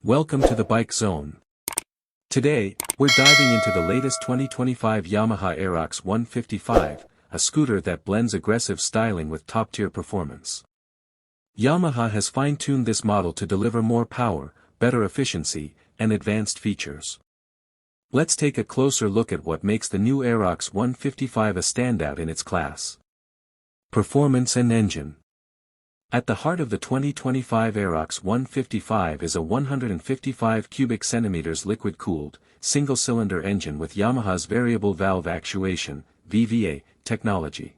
Welcome to the Bike Zone. Today, we're diving into the latest 2025 Yamaha Aerox 155, a scooter that blends aggressive styling with top-tier performance. Yamaha has fine-tuned this model to deliver more power, better efficiency, and advanced features. Let's take a closer look at what makes the new Aerox 155 a standout in its class. Performance and engine. At the heart of the 2025 Aerox 155 is a 155 cubic centimeters liquid-cooled, single-cylinder engine with Yamaha's variable valve actuation (VVA) technology.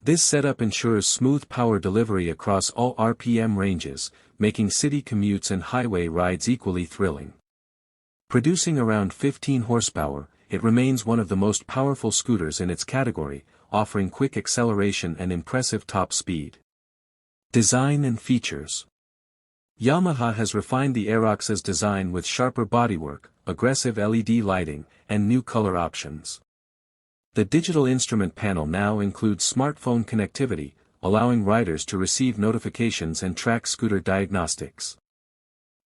This setup ensures smooth power delivery across all RPM ranges, making city commutes and highway rides equally thrilling. Producing around 15 horsepower, it remains one of the most powerful scooters in its category, offering quick acceleration and impressive top speed. Design and features. Yamaha has refined the Aerox's design with sharper bodywork, aggressive LED lighting, and new color options. The digital instrument panel now includes smartphone connectivity, allowing riders to receive notifications and track scooter diagnostics.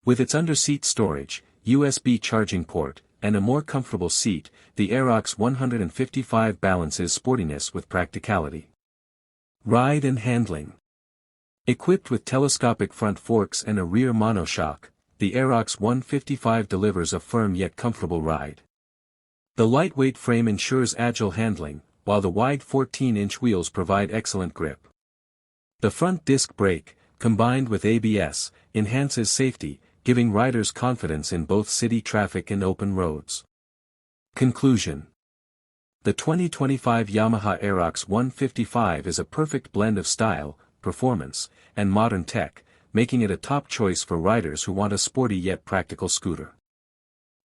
With its under-seat storage, USB charging port, and a more comfortable seat, the Aerox 155 balances sportiness with practicality. Ride and handling. Equipped with telescopic front forks and a rear monoshock, the Aerox 155 delivers a firm yet comfortable ride. The lightweight frame ensures agile handling, while the wide 14-inch wheels provide excellent grip. The front disc brake, combined with ABS, enhances safety, giving riders confidence in both city traffic and open roads. Conclusion. The 2025 Yamaha Aerox 155 is a perfect blend of style, performance, and modern tech, making it a top choice for riders who want a sporty yet practical scooter.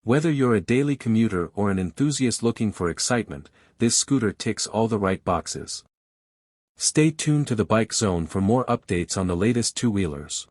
Whether you're a daily commuter or an enthusiast looking for excitement, this scooter ticks all the right boxes. Stay tuned to the Bike Zone for more updates on the latest two-wheelers.